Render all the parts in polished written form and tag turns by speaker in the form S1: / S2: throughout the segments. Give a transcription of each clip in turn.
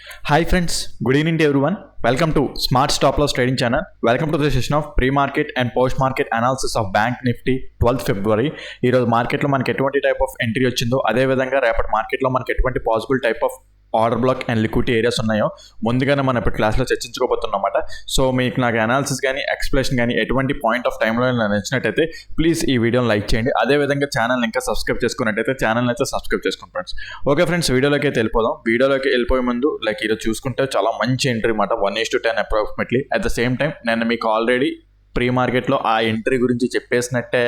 S1: Hi friends, good evening to everyone. Welcome to Smart Stop Loss Trading Channel. Welcome to the session of pre-market and post-market analysis of Bank Nifty 12th February. ఈ రోజు మార్కెట్లో మనకి ఎటువంటి type of entry వచ్చిందో అదే విధంగా రేపటి మార్కెట్లో మనకి ఎటువంటి possible type of order black and liquidity areas ఉన్నాయో ముందుగానే మనం ఇప్పుడు క్లాస్లో చర్చించుకోబోతున్నమాట. సో మీకు నాకు అనాలిసిస్ కానీ ఎక్స్ప్లెనేషన్ కానీ ఎటువంటి పాయింట్ ఆఫ్ టైంలో నచ్చినట్టయితే ప్లీజ్ ఈ వీడియోని లైక్ చేయండి. అదేవిధంగా ఛానల్ ఇంకా సబ్స్క్రైబ్ చేసుకున్నట్టయితే ఛానల్ అయితే సబ్స్క్రైబ్ చేసుకోండి ఫ్రెండ్స్. ఓకే ఫ్రెండ్స్, వీడియోలోకి అయితే వెళ్ళిపోదాం. వీడియోలోకి వెళ్ళిపోయే ముందు ఈరోజు చూసుకుంటే చాలా మంచి ఎంట్రీ మాట 1:10 approximately. At the same time నేను మీకు ఆల్రెడీ ప్రీ మార్కెట్లో ఆ ఎంట్రీ గురించి చెప్పేసినట్టే,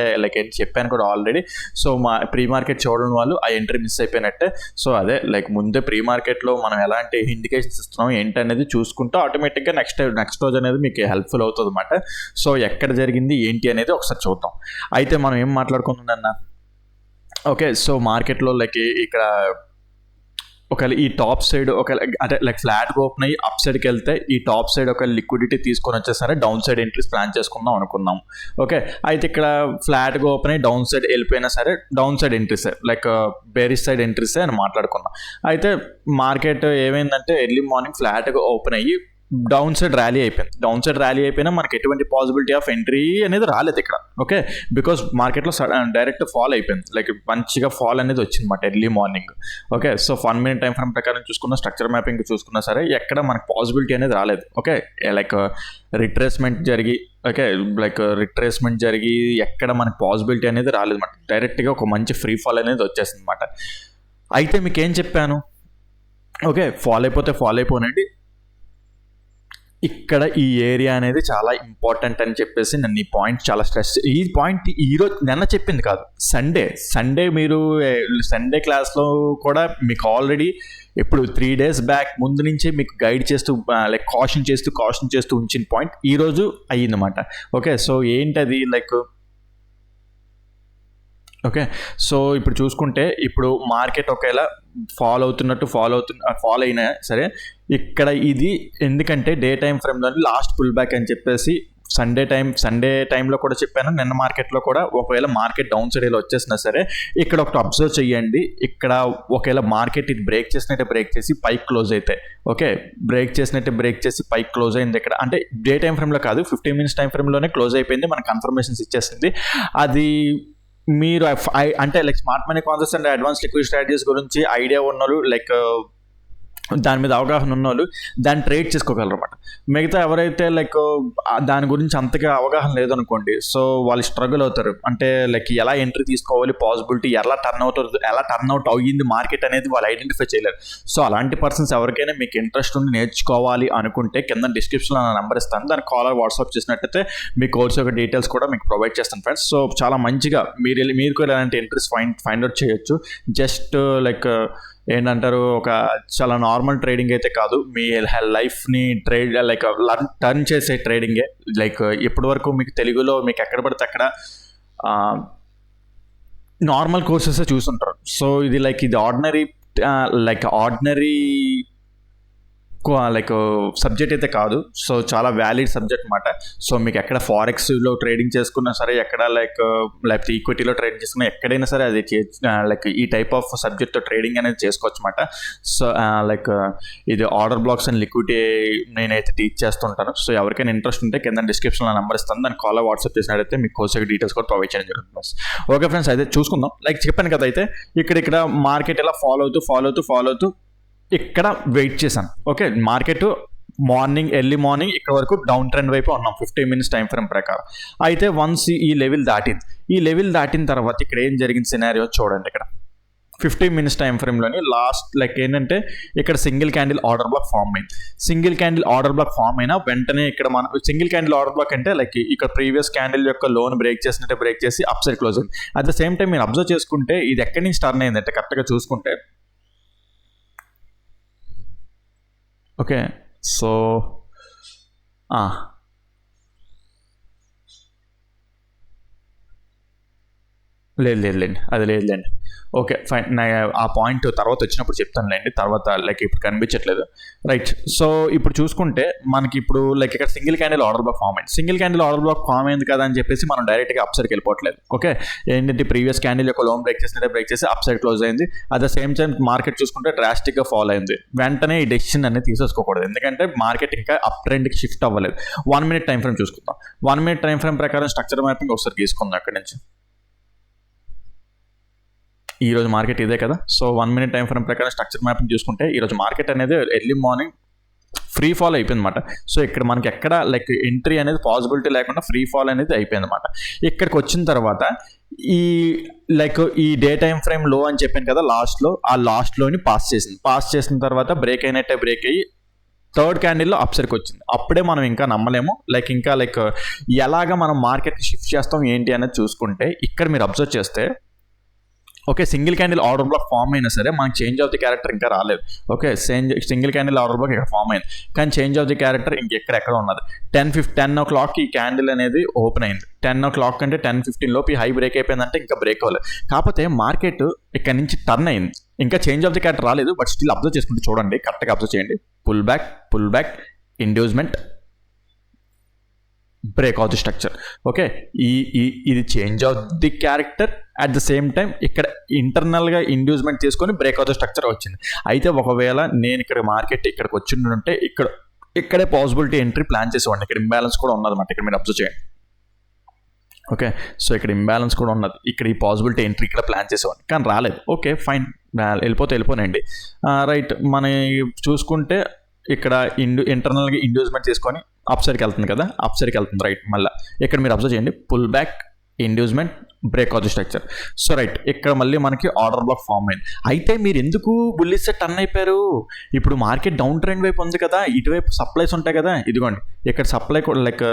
S1: చెప్పాను కూడా ఆల్రెడీ. సో మా ప్రీ మార్కెట్ చూడడం వాళ్ళు ఆ ఎంట్రీ మిస్ అయిపోయినట్టే. సో అదే ముందే ప్రీ మార్కెట్లో మనం ఎలాంటి ఇండికేషన్స్ ఇస్తున్నాం ఏంటి అనేది చూసుకుంటూ ఆటోమేటిక్గా నెక్స్ట్ రోజు అనేది మీకు హెల్ప్ఫుల్ అవుతుంది అన్నమాట. సో ఎక్కడ జరిగింది ఏంటి అనేది ఒకసారి చూద్దాం. అయితే మనం ఏం మాట్లాడుకుంటుందన్న, ఓకే సో మార్కెట్లో ఇక్కడ ఒకవేళ ఈ టాప్ సైడ్ అంటే ఫ్లాట్గా ఓపెన్ అయ్యి అప్ సైడ్కి వెళ్తే ఈ టాప్ సైడ్ ఒక లిక్విడిటీ తీసుకొని వచ్చేసరి డౌన్ సైడ్ ఎంట్రీస్ ప్లాన్ చేసుకుందాం అనుకున్నాం. ఓకే, అయితే ఇక్కడ ఫ్లాట్గా ఓపెన్ అయ్యి డౌన్ సైడ్ వెళ్ళిపోయినా సరే డౌన్ సైడ్ ఎంట్రీసే బేరిష్ సైడ్ ఎంట్రీసే అని మాట్లాడుకున్నాం. అయితే మార్కెట్ ఏమైందంటే ఎర్లీ మార్నింగ్ ఫ్లాట్గా ఓపెన్ అయ్యి డౌన్ సైడ్ ర్యాలీ అయిపోయినా మనకి ఎటువంటి పాసిబిలిటీ ఆఫ్ ఎంట్రీ అనేది రాలేదు ఇక్కడ. ఓకే, బికాస్ మార్కెట్లో డైరెక్ట్ ఫాల్ అయిపోయింది, మంచిగా ఫాల్ అనేది వచ్చింది అనమాట early morning. Okay, so 1 minute time frame ప్రకారం చూసుకున్న, స్ట్రక్చర్ మ్యాపింగ్ చూసుకున్నా సరే ఎక్కడ మనకి పాసిబిలిటీ అనేది రాలేదు. ఓకే, రిట్రేస్మెంట్ జరిగి ఎక్కడ మనకి పాసిబిలిటీ అనేది రాలేదు అనమాట. డైరెక్ట్గా ఒక మంచి ఫ్రీ ఫాల్ అనేది వచ్చేసింది అనమాట. అయితే మీకు ఏం చెప్పాను, ఓకే ఫాల్ అయిపోనండి, ఇక్కడ ఈ ఏరియా అనేది చాలా ఇంపార్టెంట్ అని చెప్పేసి నన్ను ఈ పాయింట్ చాలా ఈ పాయింట్ ఈరోజు నిన్న చెప్పింది కాదు, సండే మీరు సండే క్లాస్లో కూడా మీకు ఆల్రెడీ ఇప్పుడు 3 days బ్యాక్ ముందు నుంచే మీకు గైడ్ చేస్తూ కాషన్ చేస్తూ ఉంచిన పాయింట్ ఈరోజు అయ్యిందన్నమాట. ఓకే, సో ఏంటది ఓకే, సో ఇప్పుడు చూసుకుంటే ఇప్పుడు మార్కెట్ ఒకవేళ ఫాల్ అయినా సరే ఇక్కడ ఇది ఎందుకంటే డే టైం ఫ్రేమ్లో లాస్ట్ పుల్ బ్యాక్ అని చెప్పేసి సండే టైంలో కూడా చెప్పాను. నిన్న మార్కెట్లో కూడా ఒకవేళ మార్కెట్ డౌన్ సైడ్ ఇలా వచ్చేసినా సరే ఇక్కడ ఒకటి అబ్జర్వ్ చేయండి. ఇక్కడ ఒకవేళ మార్కెట్ ఇది బ్రేక్ చేసి పైకి క్లోజ్ అయితే, ఓకే బ్రేక్ చేసి పైకి క్లోజ్ అయింది. ఇక్కడ అంటే డే టైం ఫ్రేమ్లో కాదు, 15 minutes టైం ఫ్రేమ్లోనే క్లోజ్ అయిపోయింది, మనకు కన్ఫర్మేషన్స్ ఇచ్చేసింది. అది మీరు అంటే smart money concepts and advance liquid strategies గురించి ఐడియా ఉన్నోళ్ళు దాని మీద అవగాహన ఉన్నోళ్ళు దాన్ని ట్రేడ్ చేసుకోగలరు అనమాట. మిగతా ఎవరైతే దాని గురించి అంతగా అవగాహన లేదనుకోండి, సో వాళ్ళు స్ట్రగుల్ అవుతారు. అంటే ఎలా ఎంట్రీ తీసుకోవాలి, పాసిబిలిటీ ఎలా టర్న్ అవుట్ అయ్యింది మార్కెట్ అనేది వాళ్ళు ఐడెంటిఫై చేయలేరు. సో అలాంటి పర్సన్స్ ఎవరికైనా మీకు ఇంట్రెస్ట్ ఉండి నేర్చుకోవాలి అనుకుంటే కింద డిస్క్రిప్షన్లో నా నెంబర్ ఇస్తాను, దానికి కాల్ వాట్సాప్ చేసినట్టయితే మీ కోర్స్ యొక్క డీటెయిల్స్ కూడా మీకు ప్రొవైడ్ చేస్తాను ఫ్రెండ్స్. సో చాలా మంచిగా మీరు కూడా ఎలాంటి ఎంట్రీస్ ఫైండ్ అవుట్ చేయొచ్చు. జస్ట్ ఏంటంటారు, ఒక చాలా నార్మల్ ట్రేడింగ్ అయితే కాదు, మీ లైఫ్ని టర్న్ చేసే ట్రేడింగే. ఇప్పటి వరకు మీకు తెలుగులో మీకు ఎక్కడ పడితే అక్కడ నార్మల్ కోర్సెస్ చూసుంటారు. సో ఇది ఇది ఆర్డినరీ సబ్జెక్ట్ అయితే కాదు. సో చాలా వ్యాలిడ్ సబ్జెక్ట్ అనమాట. సో మీకు ఎక్కడ ఫారెక్స్లో ట్రేడింగ్ చేసుకున్నా సరే, ఎక్కడ లేకపోతే ఈక్విటీలో ట్రేడింగ్ చేసుకున్నా, ఎక్కడైనా సరే అది ఈ టైప్ ఆఫ్ సబ్జెక్ట్తో ట్రేడింగ్ అనేది చేసుకోవచ్చు అనమాట. సో ఇది ఆర్డర్ బ్లాక్స్ అండ్ లిక్విడిటీ నేనైతే టీచ్ చేస్తుంటాను. సో ఎవరికైనా ఇంట్రెస్ట్ ఉంటే కింద డిస్క్రిప్షన్లో నెంబర్ ఇస్తాను, దాన్ని కాల్ వాట్సాప్ చేసినట్టయితే మీకు కోర్స్ డీటెయిల్స్ కూడా ప్రొవైడ్ చేయడం జరుగుతుంది. ఓకే ఫ్రెండ్స్, అయితే చూసుకుందాం. చెప్పాను కదా, అయితే ఇక్కడ మార్కెట్ ఎలా ఫాలో అవుతూ ఇక్కడ వెయిట్ చేశాను. ఓకే, మార్కెట్ ఎర్లీ మార్నింగ్ ఇక్కడ వరకు డౌన్ ట్రెండ్ వైపు ఉన్నాం 15 minutes టైం ఫ్రేమ్ ప్రకారం. అయితే వన్స్ ఈ లెవెల్ దాటిన తర్వాత ఇక్కడ ఏం జరిగింది సినారియో చూడండి. ఇక్కడ 15 minutes టైం ఫ్రేమ్లోని లాస్ట్ ఏంటంటే ఇక్కడ single candle order block form అయింది. Single candle order block form అయినా వెంటనే ఇక్కడ మనం సింగిల్ క్యాండిల్ ఆర్డర్ బ్లాక్ అంటే ఇక్కడ ప్రీవియస్ క్యాండిల్ యొక్క లోన్ బ్రేక్ చేసి అప్ సైడ్ క్లోజ్ అయింది. అట్ ద సేమ్ టైం మీరు అబ్జర్వ్ చేసుకుంటే ఇది ఎక్కడి నుంచి టర్న్ అయిందంటే కరెక్ట్గా చూసుకుంటే, ఓకే సో లేదులేండి. ఓకే ఫైన్, ఆ పాయింట్ తర్వాత వచ్చినప్పుడు చెప్తానులేండి, తర్వాత లైక్ ఇప్పుడు కనిపించట్లేదు. రైట్, సో ఇప్పుడు చూసుకుంటే మనకి ఇప్పుడు లైక్ ఇక్కడ single candle order block form అయింది. Single candle order block form అయింది కదా అని చెప్పేసి మనం డైరెక్ట్గా అప్ సైడ్కి వెళ్ళిపోవట్లేదు. ఓకే, ఏంటంటే ప్రీవియస్ క్యాండిల్ యొక్క లోన్ బ్రేక్ చేసి అప్ సైడ్ క్లోజ్ అయింది. At the same time market చూసుకుంటే డ్రాస్టిక్గా ఫాల్ అయింది. వెంటనే ఈ డెసిషన్ అనేది తీసేసుకోకూడదు, ఎందుకంటే మార్కెట్ ఇంకా అప్ ట్రెండ్కి షిఫ్ట్ అవ్వలేదు. 1 minute టైం ఫ్రేమ్ చూసుకుందాం. 1 minute టైం ఫ్రేమ్ ప్రకారం స్ట్రక్చర్ మ్యాపింగ్ ఒకసారి తీసుకుందాం అక్కడి నుంచి. ఈరోజు మార్కెట్ ఇదే కదా, సో 1 minute టైం ఫ్రేమ్ ప్రకారం స్ట్రక్చర్ మ్యాపింగ్ చూసుకుంటే ఈరోజు మార్కెట్ అనేది ఎర్లీ మార్నింగ్ ఫ్రీ ఫాల్ అయిపోయింది అనమాట. సో ఇక్కడ మనకి ఎక్కడ లైక్ ఎంట్రీ అనేది పాసిబిలిటీ లేకుండా ఫ్రీ ఫాల్ అనేది అయిపోయింది అనమాట. ఇక్కడికి వచ్చిన తర్వాత ఈ లైక్ ఈ డే టైం ఫ్రేమ్ లో అని చెప్పాను కదా, లాస్ట్లోని పాస్ చేసిన తర్వాత బ్రేక్ అయినట్టే బ్రేక్ అయ్యి థర్డ్ క్యాండిల్లో అప్సైడ్కి వచ్చింది. అప్పుడే మనం ఇంకా నమ్మలేము, లైక్ ఎలాగ మనం మార్కెట్కి షిఫ్ట్ చేస్తాం ఏంటి అనేది చూసుకుంటే ఇక్కడ మీరు అబ్జర్వ్ చేస్తే okay, single candle order block form అయినా సరే మనకి చేంజ్ ఆఫ్ ది క్యారెక్టర్ ఇంకా రాలేదు. Okay, single candle order block ఇక్కడ ఫామ్ అయింది, కానీ చేంజ్ ఆఫ్ ది క్యారెక్టర్ ఇంకెక్కడ ఉన్నది. 10 o'clock ఈ క్యాండిల్ అనేది ఓపెన్ అయింది. 10 o'clock అంటే 10:15 లోపు ఈ హై బ్రేక్ అయిపోయిందంటే ఇంకా బ్రేక్ అవ్వలేదు. కాకపోతే మార్కెట్ ఇక్కడ నుంచి టర్న్ అయింది, ఇంకా చేంజ్ ఆఫ్ ది క్యారెక్టర్ రాలేదు. బట్ స్టిల్ అబ్జర్వ్ చేసుకుంటే చూడండి, కరెక్ట్గా అబ్జర్వ్ చేయండి. Pull back inducement, break of the structure. Okay, ఇది change of the character. At the same time ఇక్కడ ఇంటర్నల్గా ఇండ్యూస్మెంట్ తీసుకొని బ్రేక్ ఆఫ్ ది స్ట్రక్చర్ వచ్చింది. అయితే ఒకవేళ నేను ఇక్కడ మార్కెట్ ఇక్కడికి వచ్చిందంటే ఇక్కడే పాసిబిలిటీ ఎంట్రీ ప్లాన్ చేసేవాడిని. ఇక్కడ ఇంబ్యాలెన్స్ కూడా ఉన్నదన్నమాట, ఇక్కడ మీరు అబ్జర్వ్ చేయండి. ఓకే, సో ఇక్కడ ఇంబ్యాలెన్స్ కూడా ఉన్నది, ఇక్కడ ఈ పాసిబిలిటీ ఎంట్రీ ఇక్కడ ప్లాన్ చేసేవాడిని, కానీ రాలేదు. Okay fine, వెళ్ళిపోనండి. రైట్, మన చూసుకుంటే ఇక్కడ ఇంటర్నల్గా ఇండ్యూస్మెంట్ తీసుకొని అప్ సైడ్కి వెళ్తుంది కదా, అప్ సైడ్కి వెళ్తుంది. రైట్, మళ్ళీ ఇక్కడ మీరు అబ్జర్వ్ చేయండి, pull back inducement, break of the structure. So right, ఇక్కడ మళ్ళీ మనకి ఆర్డర్ బ్లాక్ ఫామ్ అయింది. అయితే మీరు ఎందుకు బుల్లిష్ టర్న్ అయిపోయారు? ఇప్పుడు మార్కెట్ డౌన్ ట్రెండ్ వైపు ఉంది కదా, ఇటువైపు సప్లైస్ ఉంటాయి కదా. ఇదిగోండి ఇక్కడ సప్లై కూడా లైక్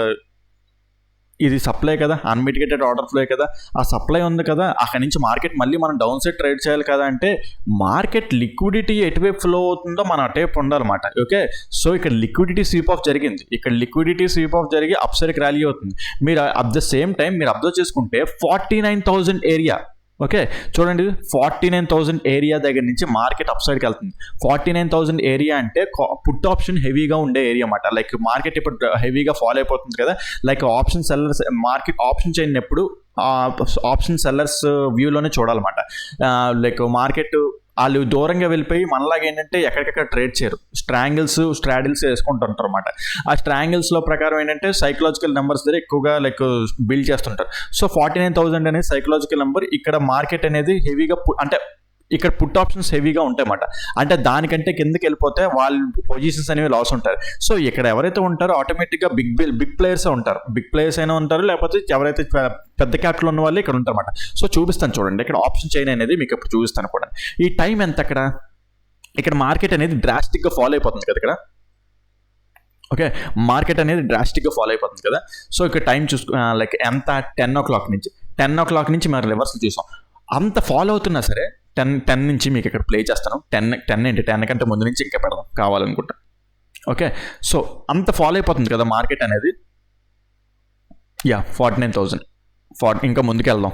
S1: ఇది సప్లై కదా, అన్మిటిగేటెడ్ ఆర్డర్ ఫ్లో కదా, ఆ సప్లై ఉంది కదా. అక్కడి నుంచి మార్కెట్ మళ్ళీ మనం డౌన్ సైడ్ ట్రేడ్ చేయాలి కదా. అంటే మార్కెట్ లిక్విడిటీ ఎటువైపు ఫ్లో అవుతుందో మనం అటువైపు ఉండాలన్నమాట. ఓకే, సో ఇక్కడ లిక్విడిటీ స్వీప్ ఆఫ్ జరిగింది, ఇక్కడ లిక్విడిటీ స్వీప్ ఆఫ్ జరిగి అప్ సైడ్కి ర్యాలీ అవుతుంది. మీరు అట్ ద సేమ్ టైం మీరు అబ్జర్వ్ చేసుకుంటే 49,000 ఏరియా. ఓకే, చూడండి 49,000 ఏరియా దగ్గర నుంచి మార్కెట్ అప్ సైడ్కి వెళ్తుంది. 49,000 ఏరియా అంటే పుట్ ఆప్షన్ హెవీగా ఉండే ఏరియా అన్నమాట. లైక్ మార్కెట్ ఇప్పుడు హెవీగా ఫాలో అయిపోతుంది కదా. Like option sellers market option చేయనప్పుడు ఆప్షన్ సెల్లర్స్ వ్యూలోనే చూడాలన్నమాట. లైక్ మార్కెట్ వాళ్ళు దూరంగా వెళ్ళిపోయి మనలాగా ఏంటంటే ఎక్కడికక్కడ ట్రేడ్ చేయరు, స్ట్రాడిల్స్ వేసుకుంటుంటారు అనమాట. ఆ స్ట్రాంగిల్స్లో ప్రకారం ఏంటంటే సైకలాజికల్ నెంబర్స్ దగ్గర ఎక్కువగా లైక్ బిల్డ్ చేస్తుంటారు. సో 49,000 అనేది సైకలాజికల్ నెంబర్. ఇక్కడ మార్కెట్ అనేది హెవీగా అంటే ఇక్కడ పుట్ ఆప్షన్స్ హెవీగా ఉంటాయన్నమాట. అంటే దానికంటే కిందకి వెళ్ళిపోతే వాళ్ళ పొజిషన్స్ అనేవి లాస్ ఉంటారు. సో ఇక్కడ ఎవరైతే ఉంటారో ఆటోమేటిక్గా బిగ్ ప్లేయర్స్ ఉంటారు, బిగ్ ప్లేయర్స్ అయినా ఉంటారు, లేకపోతే ఎవరైతే పెద్ద క్యాపిటల్ ఉన్న వాళ్ళు ఇక్కడ ఉంటారన్నమాట. సో చూపిస్తాను చూడండి, ఇక్కడ ఆప్షన్ చైన్ అనేది మీకు ఇప్పుడు చూపిస్తాను కూడా. ఈ టైం ఎంత ఇక్కడ మార్కెట్ అనేది డ్రాస్టిక్గా ఫాలో అయిపోతుంది కదా ఇక్కడ. ఓకే, మార్కెట్ అనేది డ్రాస్టిక్గా ఫాలో అయిపోతుంది కదా. సో ఇక్కడ టైం లైక్ ఎంత 10 o'clock నుంచి మరి రివర్సల్ చూసాం. అంత ఫాలో అవుతున్నా సరే 10 నుంచి మీకు ఇక్కడ ప్లే చేస్తాను. 10 కంటే ముందు నుంచి ఇంకా పెడదాం కావాలనుకుంటా. ఓకే, సో అంత ఫాలో అయిపోతుంది కదా మార్కెట్ అనేది. 49,000 ఇంకా ముందుకు వెళ్దాం.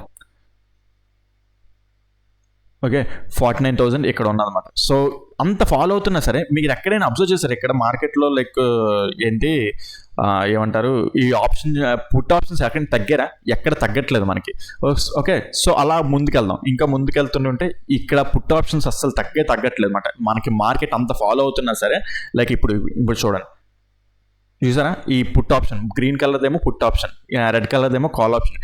S1: ఓకే, 49,000 ఇక్కడ ఉన్నదన్నమాట. సో అంత ఫాలో అవుతున్నా సరే మీరు ఎక్కడైనా అబ్జర్వ్ చేశారు ఇక్కడ మార్కెట్లో లైక్ ఏంటి ఏమంటారు, ఈ ఆప్షన్ పుట్ ఆప్షన్స్ ఎక్కడ తగ్గట్లేదు మనకి. ఓకే, సో అలా ముందుకెళ్దాం. ఇంకా ముందుకెళ్తుంటే ఇక్కడ పుట్ ఆప్షన్స్ అస్సలు తగ్గట్లేదు అనమాట. మనకి మార్కెట్ అంత ఫాలో అవుతున్నా సరే లైక్ ఇప్పుడు చూడండి, చూసారా ఈ పుట్ ఆప్షన్, గ్రీన్ కలర్దేమో పుట్ ఆప్షన్, రెడ్ కలర్దేమో కాల్ ఆప్షన్.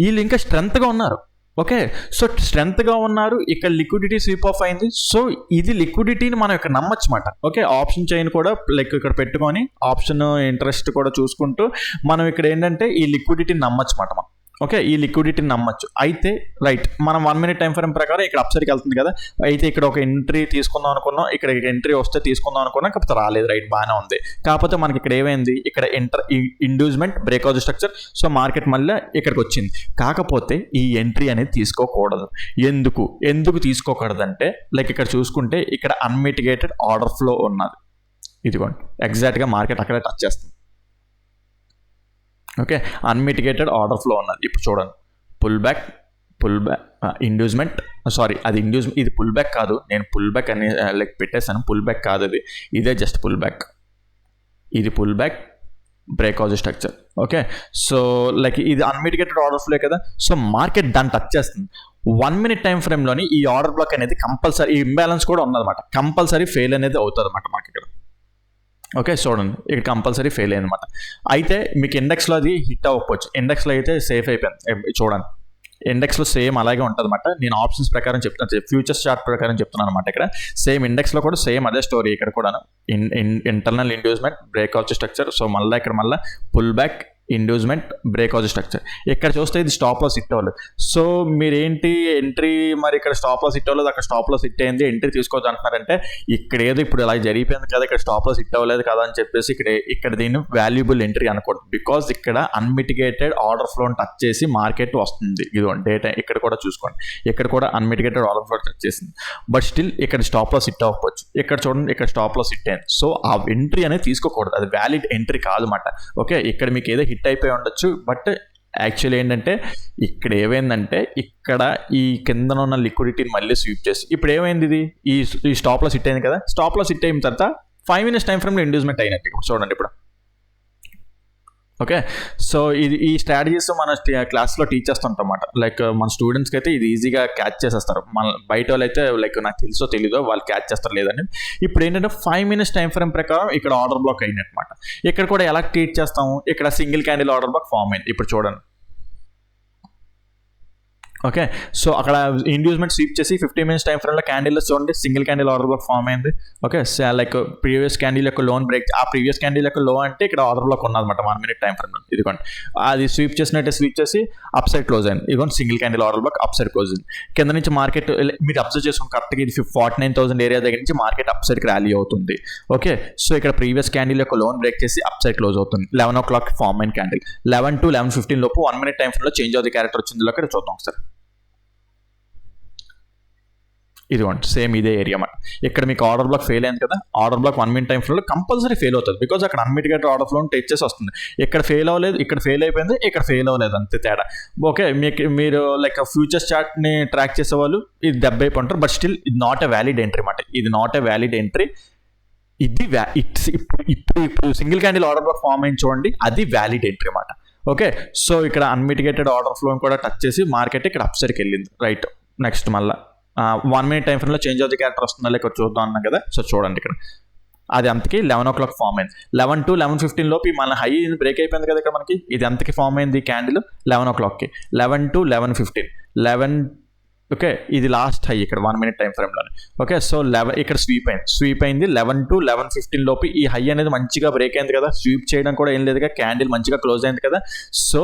S1: వీళ్ళు ఇంకా స్ట్రెంత్గా ఉన్నారు. ఓకే, సో స్ట్రెంత్గా ఉన్నారు. ఇక్కడ లిక్విడిటీ స్వీప్ ఆఫ్ అయింది. సో ఇది లిక్విడిటీని మనం ఇక్కడ నమ్మచ్చు అన్నమాట. ఓకే, ఆప్షన్ చైన్ కూడా లైక్ ఇక్కడ పెట్టుకొని ఆప్షన్ ఇంట్రెస్ట్ కూడా చూసుకుంటూ మనం ఇక్కడ ఏంటంటే ఈ లిక్విడిటీని నమ్మచ్చు అన్నమాట మనం. ఓకే, ఈ లిక్విడిటీని నమ్మచ్చు. అయితే రైట్, మనం 1 minute టైం ఫ్రేమ్ ప్రకారం ఇక్కడ అప్సైడ్కి వెళ్తుంది కదా. అయితే ఇక్కడ ఒక ఎంట్రీ తీసుకుందాం అనుకున్నాం, ఇక్కడ ఎంట్రీ వస్తే తీసుకుందాం అనుకున్నాం, కాకపోతే రాలేదు. రైట్, బాగానే ఉంది. కాకపోతే మనకి ఇక్కడ ఏమైంది, ఇక్కడ inducement, break of the structure. So market మళ్ళీ ఇక్కడికి వచ్చింది. కాకపోతే ఈ ఎంట్రీ అనేది తీసుకోకూడదు. ఎందుకు తీసుకోకూడదు అంటే లైక్ ఇక్కడ చూసుకుంటే ఇక్కడ అన్మిటిగేటెడ్ ఆర్డర్ ఫ్లో ఉన్నది. ఇదిగోండి ఎగ్జాక్ట్గా మార్కెట్ అక్కడే టచ్ చేస్తుంది. ఓకే, అన్మిటిగేటెడ్ ఆర్డర్ ఫ్లో ఉన్నది. ఇప్పుడు చూడండి, pull back pull back inducement, sorry అది ఇది పుల్ బ్యాక్ కాదు, నేను పుల్ బ్యాక్ అని లైక్ పెట్టేశాను. పుల్ బ్యాక్ కాదు అది, ఇదే జస్ట్ పుల్ బ్యాక్. ఇది pull back breakout structure. Okay, so like ఇది అన్మిటిగేటెడ్ ఆర్డర్ ఫ్లో కదా. సో మార్కెట్ దాన్ని టచ్ చేస్తుంది. 1 minute టైం ఫ్రేమ్లోని ఈ ఆర్డర్ బ్లాక్ అనేది కంపల్సరీ, ఈ ఇంబ్యాలెన్స్ కూడా ఉన్నదన్నమాట, కంపల్సరీ ఫెయిల్ అనేది అవుతుంది అనమాట మాకు ఇక్కడ. ఓకే, చూడండి ఇక్కడ కంపల్సరీ ఫెయిల్ అయింది అనమాట. అయితే మీకు ఇండెక్స్లో అది హిట్ అవ్వకపోవచ్చు, ఇండెక్స్లో అయితే సేఫ్ అయిపోయింది. చూడండి ఇండెక్స్లో సేమ్ అలాగే ఉంటుంది అనమాట. నేను ఆప్షన్స్ ప్రకారం చెప్తున్నాను, ఫ్యూచర్స్ చార్ట్ ప్రకారం చెప్తున్నాను అనమాట. ఇక్కడ సేమ్ ఇండెక్స్లో కూడా సేమ్ అదే స్టోరీ. ఇక్కడ కూడా internal inducement breakout structure. So మళ్ళీ ఇక్కడ మళ్ళీ pull back inducement breakout structure. ఇక్కడ చూస్తే ఇది స్టాప్ లాస్ హిట్ అవ్వలేదు. సో మీరేంటి ఎంట్రీ మరి ఇక్కడ స్టాప్ లాస్ హిట్ అవ్వలేదు, అక్కడ స్టాప్ లాస్ హిట్ అయింది, ఎంట్రీ తీసుకోవచ్చు అంటున్నారంటే ఇక్కడ ఏదో ఇప్పుడు ఇలా జరిగిపోయింది కదా, ఇక్కడ స్టాప్ లాస్ హిట్ అవ్వలేదు కదా అని చెప్పేసి ఇక్కడ దీన్ని వాల్యుబుల్ ఎంట్రీ అనకూడదు. బికాజ్ ఇక్కడ అన్మిటిగేటెడ్ ఆర్డర్ ఫ్లోని టచ్ చేసి మార్కెట్ వస్తుంది. ఇదిగోండి డేటా ఇక్కడ కూడా చూసుకోండి, ఇక్కడ కూడా అన్మిటిగేటెడ్ ఆర్డర్ ఫ్లో టచ్ చేసింది. బట్ స్టిల్ ఇక్కడ స్టాప్ లాస్ హిట్ అవ్వకపోవచ్చు. ఇక్కడ చూడండి ఇక్కడ స్టాప్ లాస్ హిట్ అయింది. సో ఆ ఎంట్రీ అనేది తీసుకోకూడదు, అది వ్యాలిడ్ ఎంట్రీ కాదన్నమాట. ఓకే, ఇక్కడ మీకు ఏదో హిట్ అయిపోయి ఉండొచ్చు, బట్ యాక్చువల్లీ ఏంటంటే ఇక్కడ ఏమైందంటే ఇక్కడ ఈ కింద ఉన్న లిక్విడిటీని మళ్ళీ స్వీప్ చేసి ఇప్పుడు ఏమైంది, ఇది ఈ స్టాప్ లాస్ హిట్ అయింది కదా. స్టాప్ లాస్ హిట్ అయిన తర్వాత 5 minutes టైం ఫ్రేమ్లో ఇండ్యూస్మెంట్ అయినట్టు ఇప్పుడు చూడండి ఇప్పుడు. ఓకే, సో ఈ స్ట్రాటజీస్ మన క్లాస్లో టీచ్ చేస్తుంటాం అన్నమాట. లైక్ మన స్టూడెంట్స్కి అయితే ఇది ఈజీగా క్యాచ్ చేసేస్తారు. మన బయట వాళ్ళు అయితే లైక్ నాకు తెలుసో తెలీదో వాళ్ళు క్యాచ్ చేస్తారు లేదని. ఇప్పుడు ఏంటంటే 5 minutes టైం ఫ్రేమ్ ప్రకారం ఇక్కడ ఆర్డర్ బ్లాక్ అయినమాట. ఇక్కడ కూడా ఎలా ట్రీట్ చేస్తాము, ఇక్కడ single candle order block form అయింది ఇప్పుడు చూడండి. ఓకే, సో అక్కడ ఇండ్యూస్మెంట్ స్వీప్ చేసి 15 minutes టైం ఫ్రేమ్లో క్యాండిల్లో చూడండి single candle order block form అయింది. ఓకే, లైక్ ప్రీవియస్ క్యాండిల్ యొక్క లోన్ బ్రేక్, ఆ ప్రీవియస్ క్యాండిల్ యొక్క లో అంటే ఇక్కడ ఆర్డర్ బ్లాక్ ఉన్నదన్నమాట 1 minute టైం ఫ్రేమ్లో. ఇదిగోండి అది స్వీప్ చేసినట్టే స్వీప్ చేసి అప్ సైడ్ క్లోజ్ అయింది. ఇదిగోండి single candle order black up side close అయింది. కింద నుంచి మార్కెట్ మీరు అబ్జర్వ్ చేసుకుని కరెక్ట్గా ఇది 49,000 ఏరియా దగ్గర నుంచి మార్కెట్ అప్ సైడ్కి ర్యాలీ అవుతుంది. ఓకే, సో ఇక్కడ ప్రీవియస్ క్యాండిల్ యొక్క లోన్ బ్రేక్ చేసి అప్ సైడ్ క్లోజ్ అవుతుంది. 11 o'clock ఫామ్ అయిన క్యాండిల్ 11 to 11:15 లోపు 1 minute టైం ఫ్రేమ్లో చేంజ్ అవుతుంది క్యారెక్టర్ వచ్చింది. ఇక్కడ చూద్దాం ఒకసారి. ఇదిగోండి సేమ్ ఇదే ఏరియా మాట. ఇక్కడ మీకు ఆర్డర్ బ్లాక్ ఫెయిల్ అయింది కదా, ఆర్డర్ బ్లాక్ 1 minute టైం ఫ్రేమ్లో కంపల్సరీ ఫెయిల్ అవుతుంది. బికాజ్ అక్కడ అన్మిటిగేటెడ్ ఆర్డర్ ఫ్లోని టచ్ చేసి వస్తుంది. ఇక్కడ ఫెయిల్ అవ్వలేదు, ఇక్కడ ఫెయిల్ అయిపోయింది, ఇక్కడ ఫెయిల్ అవ్వలేదు, అంతే తేడా. ఓకే, మీరు లైక్ ఫ్యూచర్స్ చార్ట్ని ట్రాక్ చేసేవాళ్ళు ఇది దెబ్బ అయిపోంటారు. బట్ స్టిల్ ఇది నాట్ ఎ వ్యాలిడ్ ఎంట్రీ మాట. ఇది నాట్ ఎ వ్యాలిడ్ ఎంట్రీ. ఇది ఇప్పుడు single candle order block form అయింది చూడండి, అది వ్యాలిడ్ ఎంట్రీ మాట. ఓకే, సో ఇక్కడ అన్మిటిగేటెడ్ ఆర్డర్ ఫ్లోని కూడా టచ్ చేసి మార్కెట్ ఇక్కడ అప్ సైడ్కి వెళ్ళింది. రైట్, నెక్స్ట్ మళ్ళీ 1 minute టైం ఫ్రేమ్లో చేంజ్ ఆఫ్ ది క్యారెక్టర్ వస్తుందా లేక చూద్దాం అన్నాం కదా. సో చూడండి ఇక్కడ అది అంతకి 11 o'clock ఫామ్ అయింది. 11 to 11:15 లోపు మన హై బ్రేక్ అయిపోయింది కదా ఇక్కడ మనకి. ఇది అంతకి ఫామ్ అయింది క్యాండిల్ 11 o'clockకి. 11 to 11:15 ఓకే, ఇది లాస్ట్ హై ఇక్కడ 1 minute టైం ఫ్రేమ్లోనే. ఓకే, సో ఇక్కడ స్వీప్ అయింది 11 to 11:15 లోపు ఈ హై అనేది మంచిగా బ్రేక్ అయింది కదా. స్వీప్ చేయడం కూడా ఏం లేదుగా, క్యాండిల్ మంచిగా క్లోజ్ అయింది కదా. సో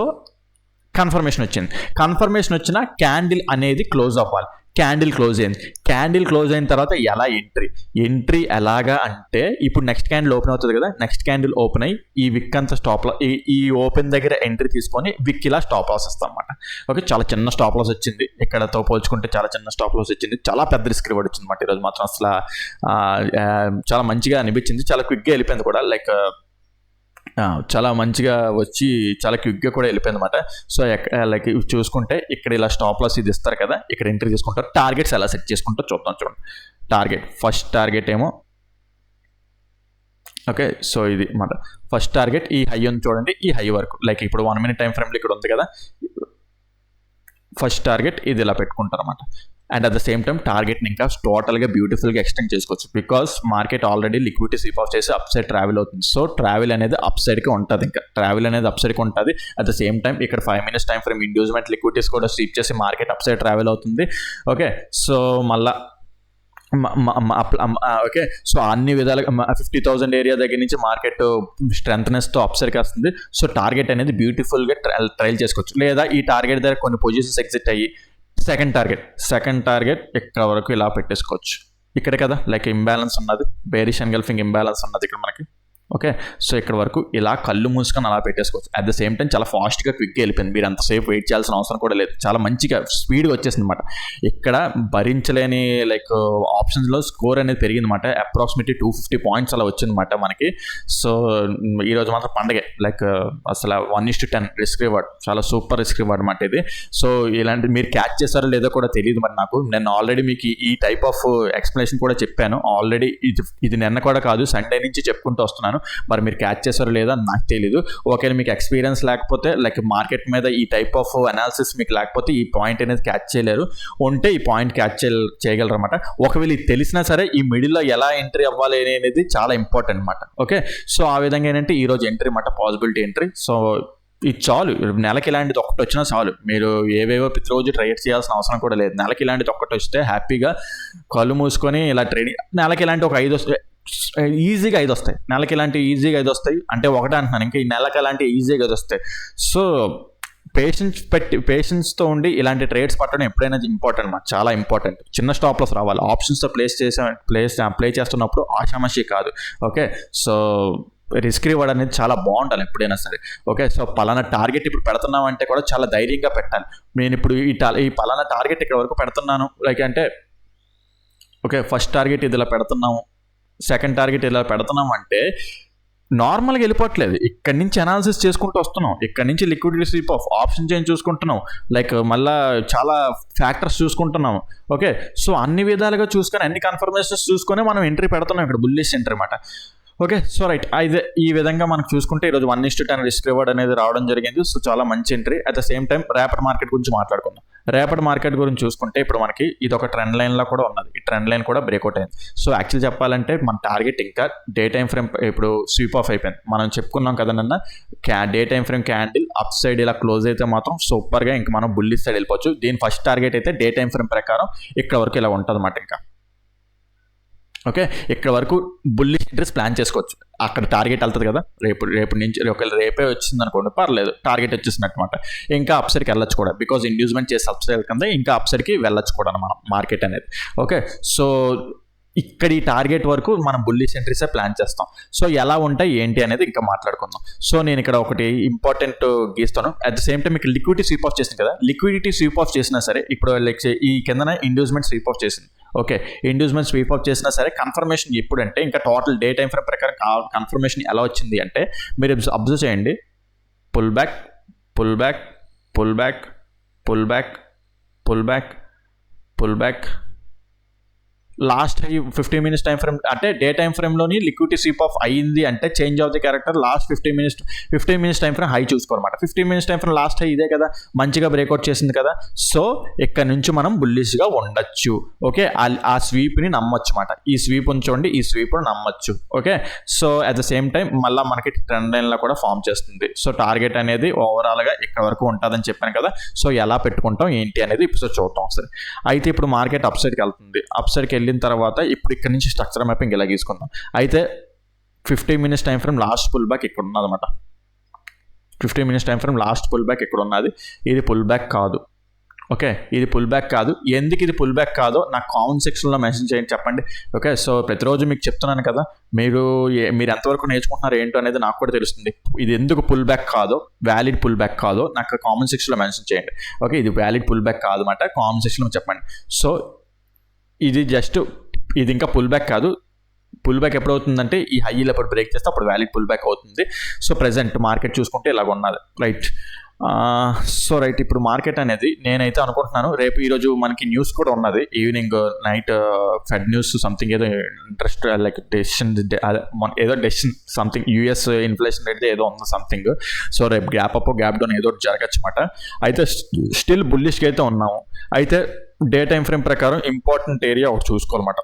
S1: కన్ఫర్మేషన్ వచ్చిన క్యాండిల్ అనేది క్లోజ్ అవ్వాలి. క్యాండిల్ క్లోజ్ అయిన తర్వాత ఎలా ఎంట్రీ ఎలాగా అంటే ఇప్పుడు నెక్స్ట్ క్యాండిల్ ఓపెన్ అవుతుంది కదా. నెక్స్ట్ క్యాండిల్ ఓపెన్ అయ్యి ఈ విక్ అంతా స్టాప్ లాస్, ఈ ఓపెన్ దగ్గర ఎంట్రీ తీసుకొని విక్ ఇలా స్టాప్ లాస్ ఇస్తాం అన్నమాట. ఓకే, చాలా చిన్న స్టాప్ లాస్ వచ్చింది, ఇక్కడతో పోల్చుకుంటే చాలా చిన్న స్టాప్ లాస్ వచ్చింది. చాలా పెద్ద రిస్క్ రివార్డ్ వచ్చింది అన్నమాట ఈరోజు మాత్రం. అసలు చాలా మంచిగా అనిపించింది, చాలా క్విక్గా వెళ్ళిపోయింది కూడా. లైక్ చాలా మంచిగా వచ్చి చాలా క్విక్గా కూడా వెళ్ళిపోయింది అనమాట. సో లైక్ చూసుకుంటే ఇక్కడ ఇలా స్టాప్ లాస్ ఇది ఇస్తారు కదా, ఇక్కడ ఎంట్రీ తీసుకుంటారు. టార్గెట్స్ ఎలా సెట్ చేసుకుంటారో చూద్దాం. చూడండి ఫస్ట్ టార్గెట్ ఏమో ఓకే, సో ఇది మాట ఫస్ట్ టార్గెట్ ఈ హై ఉంది చూడండి, ఈ హై వరకు లైక్ ఇప్పుడు 1 minute టైం ఫ్రేమ్లో ఇక్కడ ఉంది కదా. ఫస్ట్ టార్గెట్ ఇది ఇలా పెట్టుకుంటారు అన్నమాట. And at the same time టార్గెట్ని ఇంకా టోటల్గా బ్యూటిఫుల్గా ఎక్స్టెండ్ చేసుకోవచ్చు. Because market already liquidity sweep off చేసి అప్ సైడ్ ట్రావెల్ అవుతుంది. సో ట్రావెల్ అనేది అప్ సైడ్కి ఉంటుంది, అట్ ద సేమ్ టైం ఇక్కడ 5 minutes time frame inducement liquidities కూడా స్వీప్ చేసి మార్కెట్ అప్ సైడ్ ట్రావెల్ అవుతుంది. ఓకే, సో మళ్ళా ఓకే, సో అన్ని విధాలుగా 50,000 ఏరియా దగ్గర నుంచి మార్కెట్ స్ట్రెంత్నెస్తో అప్ సైడ్కి వస్తుంది. సో టార్గెట్ అనేది బ్యూటిఫుల్గా ట్రైల్ చేసుకోవచ్చు. లేదా ఈ టార్గెట్ దగ్గర కొన్ని పొజిషన్స్ ఎగ్జిట్ అయ్యి సెకండ్ టార్గెట్ ఇక్కడ వరకు ఇలా పెట్టేసుకోవచ్చు. ఇక్కడ కదా లైక్ ఇంబ్యాలెన్స్ ఉన్నది, బేరిష్ ఎన్గల్ఫింగ్ ఇంబ్యాలెన్స్ ఉన్నది ఇక్కడ మనకి. ఓకే, సో ఇక్కడ వరకు ఇలా కళ్ళు మూసుకొని అలా పెట్టేసుకోవచ్చు. అట్ ద సేమ్ టైం చాలా ఫాస్ట్గా క్విక్గా వెళ్ళిపోయింది. మీరు అంతసేపు వెయిట్ చేయాల్సిన అవసరం కూడా లేదు. చాలా మంచిగా స్పీడ్గా వచ్చేసింది అనమాట. ఇక్కడ భరించలేని ఆప్షన్స్లో స్కోర్ అనేది పెరిగింది అనమాట. అప్రాక్సిమేట్లీ 250 పాయింట్స్ అలా వచ్చిందన్నమాట మనకి. సో ఈరోజు మాత్రం పండగే. అసలు 1:10 రిస్క్ రివార్డ్, చాలా సూపర్ రిస్క్ రివార్డ్ అనమాట ఇది. సో ఇలాంటి మీరు క్యాచ్ చేస్తారో లేదో కూడా తెలియదు మరి నాకు. నేను ఆల్రెడీ మీకు ఈ టైప్ ఆఫ్ ఎక్స్ప్లెనేషన్ కూడా చెప్పాను ఆల్రెడీ. ఇది నిన్న కూడా కాదు, సండే నుంచి చెప్పుకుంటూ వస్తున్నాను. మరి మీరు క్యాచ్ చేస్తారో లేదో నాకు తెలీదు. ఒకవేళ మీకు ఎక్స్పీరియన్స్ లేకపోతే మార్కెట్ మీద ఈ టైప్ ఆఫ్ అనాలిసిస్ మీకు లేకపోతే ఈ పాయింట్ అనేది క్యాచ్ చేయలేరు. ఉంటే ఈ పాయింట్ క్యాచ్ చేయగలరు అనమాట. ఒకవేళ ఇది తెలిసినా సరే ఈ మిడిల్లో ఎలా ఎంట్రీ అవ్వాలి అనేది చాలా ఇంపార్టెంట్ అనమాట. ఓకే, సో ఆ విధంగా ఏంటంటే ఈరోజు ఎంట్రీ అనమాట, పాసిబిలిటీ ఎంట్రీ. సో ఇది చాలు, నెలకి ఇలాంటిది ఒక్కటి వచ్చినా చాలు. మీరు ఏవేవో ప్రతిరోజు ట్రేడ్ చేయాల్సిన అవసరం కూడా లేదు. నెలకి ఇలాంటిది ఒక్కటి వస్తే హ్యాపీగా కళ్ళు మూసుకొని ఇలా ట్రేడింగ్, నెలకి ఇలాంటి ఒక 5 ఈజీగా 5 వస్తాయి. నెలకి ఇలాంటి ఈజీగా 5 వస్తాయి అంటే ఒకటే అంటున్నాను, ఇంకా ఈ నెలకి అలాంటి ఈజీగా 5 వస్తాయి. సో పేషెన్స్తో ఉండి ఇలాంటి ట్రేడ్స్ పట్టడం ఎప్పుడైనా ఇంపార్టెంట్ అన్నమాట, చాలా ఇంపార్టెంట్. చిన్న స్టాప్ లాస్ రావాలి. ఆప్షన్స్తో ప్లే చేస్తున్నప్పుడు ఆషామాషి కాదు. ఓకే, సో రిస్క్ రివార్డ్ అనేది చాలా బాగుండాలి ఎప్పుడైనా సరే. ఓకే, సో పలానా టార్గెట్ ఇప్పుడు పెడుతున్నామంటే కూడా చాలా ధైర్యంగా పెట్టాలి. నేను ఇప్పుడు ఈ పలానా టార్గెట్ ఇక్కడ వరకు పెడుతున్నాను, అంటే ఓకే ఫస్ట్ టార్గెట్ ఇది ఇలా పెడుతున్నాము, సెకండ్ టార్గెట్ ఇలా పెడుతున్నాం అంటే నార్మల్గా వెళ్ళిపోవట్లేదు. ఇక్కడి నుంచి అనాలిసిస్ చేసుకుంటూ వస్తున్నాం, ఇక్కడి నుంచి liquidity sweep off, option change చూసుకుంటున్నాం, మళ్ళీ చాలా ఫ్యాక్టర్స్ చూసుకుంటున్నాం. ఓకే, సో అన్ని విధాలుగా చూసుకొని అన్ని కన్ఫర్మేషన్స్ చూసుకొని మనం ఎంట్రీ పెడుతున్నాం ఇక్కడ, బుల్లిష్ ఎంట్రీ అనమాట. ఓకే, సో రైట్, అయితే ఈ విధంగా మనకు చూసుకుంటే ఈరోజు 1:10 రిస్క్ రివార్డ్ అనేది రావడం జరిగింది. సో చాలా మంచి entry. At the same time రేపటి మార్కెట్ గురించి మాట్లాడుకుందాం. రేపటి మార్కెట్ గురించి చూసుకుంటే ఇప్పుడు మనకి ఇది ఒక ట్రెండ్ లైన్లో కూడా ఉన్నది. ఈ ట్రెండ్ లైన్ కూడా బ్రేక్అవుట్ అయింది. సో యాక్చువల్ చెప్పాలంటే మన టార్గెట్ ఇంకా డే టైం ఫ్రేమ్ ఇప్పుడు స్వీప్ ఆఫ్ అయిపోయింది. మనం చెప్పుకున్నాం కదా నిన్న, day time frame candle up side ఇలా క్లోజ్ అయితే మాత్రం సూపర్గా ఇంకా మనం బుల్లిష్ సైడ్ వెళ్ళిపోవచ్చు. దీని ఫస్ట్ టార్గెట్ అయితే డే టైం ఫ్రేమ్ ప్రకారం ఇక్కడ వరకు ఇలా ఉంటుంది అన్నమాట. ఇంకా ఓకే, ఇక్కడ వరకు బుల్లిష్ ఎంట్రీస్ ప్లాన్ చేసుకోవచ్చు. అక్కడ టార్గెట్ వెళ్తుంది కదా, రేపు నుంచి ఒకవేళ రేపే వచ్చింది అనుకోండి పర్లేదు, టార్గెట్ వచ్చేసినట్టు అనమాట. ఇంకా అప్సైడ్కి వెళ్ళొచ్చు కూడా, బికాజ్ ఇండ్యూస్మెంట్ చేసి అప్సైడ్ కింద ఇంకా అప్సైడ్కి వెళ్ళొచ్చు కూడా మనం మార్కెట్ అనేది. ఓకే, సో ఇక్కడ ఈ టార్గెట్ వరకు మనం బుల్లిష్ ఎంట్రీసే ప్లాన్ చేస్తాం. సో ఎలా ఉంటాయి ఏంటి అనేది ఇంకా మాట్లాడుకుందాం. సో నేను ఇక్కడ ఒకటి ఇంపార్టెంట్ గీస్తాను. అట్ ద సేమ్ టైం ఇక్కడ లిక్విడిటీ స్వీప్ ఆఫ్ చేసింది కదా, లిక్విడిటీ స్వీప్ ఆఫ్ చేసినా సరే ఇప్పుడు ఈ కిందన ఇండ్యూస్మెంట్ స్వీప్ ఆఫ్ చేసింది. ఓకే, ఇండ్యూస్మెంట్ స్వీప్ ఆఫ్ చేసినా సరే కన్ఫర్మేషన్ ఎప్పుడంటే ఇంకా టోటల్ డే టైం ఫ్రేమ్ ప్రకారం కన్ఫర్మేషన్ ఎలా వచ్చింది అంటే మీరు అబ్జర్వ్ చేయండి. Pull back, pull back, pull back, pull back, pull back, pull back, last 15 minutes time frame అంటే డే టైం ఫ్రేమ్లోని లిక్విడిటీ స్వీప్ ఆఫ్ అయ్యింది అంటే change of the character last 15 minutes time frame high చూసుకోవాలన్నమాట. 15 minutes time frame last high ఇదే కదా, మంచిగా breakout చేసింది కదా. సో ఇక్కడ నుంచి మనం బుల్లిష్గా ఉండొచ్చు. ఓకే, ఆ స్వీప్ని నమ్మొచ్చు అన్నమాట. ఈ స్వీప్ ఉంచండి, ఈ స్వీప్ను నమ్మొచ్చు. Okay, so at the same time మళ్ళీ మనకి ట్రెండ్ లైన్లో కూడా ఫామ్ చేస్తుంది. సో టార్గెట్ అనేది ఓవరాల్గా ఇక్కడ వరకు ఉంటుందని చెప్పాను కదా. సో ఎలా పెట్టుకుంటాం ఏంటి అనేది ఇప్పుడు చూద్దాం సరే. అయితే ఇప్పుడు మార్కెట్ అప్సైడ్కి వెళ్తుంది. అప్సైడ్కి వెళ్ళిన తర్వాత ఇప్పుడు ఇక్కడ నుంచి స్ట్రక్చర్ మ్యాపింగ్ ఇలా గీసుకుందాం. అయితే 15 minutes time frame last pull back ఇక్కడ ఉన్నది అనమాట. 15 minutes time frame last pull back ఇక్కడ ఉన్నది. ఇది పుల్ బ్యాక్ కాదు. ఓకే, ఇది పుల్ బ్యాక్ కాదు. ఎందుకు ఇది పుల్ బ్యాక్ కాదో నాకు కామెంట్ సెక్షన్లో మెన్షన్ చేయండి, చెప్పండి. ఓకే, సో ప్రతిరోజు మీకు చెప్తున్నాను కదా, మీరు ఎంతవరకు నేర్చుకుంటున్నారు ఏంటో అనేది నాకు కూడా తెలుస్తుంది. ఇది ఎందుకు పుల్ బ్యాక్ కాదో, వ్యాలిడ్ పుల్ బ్యాక్ కాదో నాకు కామెంట్ సెక్షన్లో మెన్షన్ చేయండి. ఓకే, ఇది వ్యాలిడ్ పుల్ బ్యాక్ కాదు అన్నమాట, కామెంట్ సెక్షన్లో చెప్పండి. సో ఇది ఇది ఇంకా పుల్ బ్యాక్ కాదు. పుల్ బ్యాక్ ఎప్పుడు అవుతుందంటే ఈ హై ఎప్పుడు బ్రేక్ చేస్తే అప్పుడు వ్యాలిడ్ పుల్ బ్యాక్ అవుతుంది. సో ప్రెజెంట్ మార్కెట్ చూసుకుంటే ఇలాగ ఉన్నది. రైట్, సో రైట్, ఇప్పుడు మార్కెట్ అనేది నేనైతే అనుకుంటున్నాను రేపు ఈరోజు మనకి న్యూస్ కూడా ఉన్నది. Evening night fed news something ఏదో ఇంట్రెస్ట్ డెసిషన్ ఏదో decision something US inflation rate ఏదో ఉంది సంథింగ్. సో రేపు గ్యాప్ అప్ గ్యాప్ డౌన్ ఏదో జరగచ్చు అన్నమాట. అయితే స్టిల్ బుల్లిష్గా అయితే ఉన్నాము. అయితే డే టైం ఫ్రేమ్ ప్రకారం ఇంపార్టెంట్ ఏరియా ఒకటి చూసుకోవాలన్నమాట.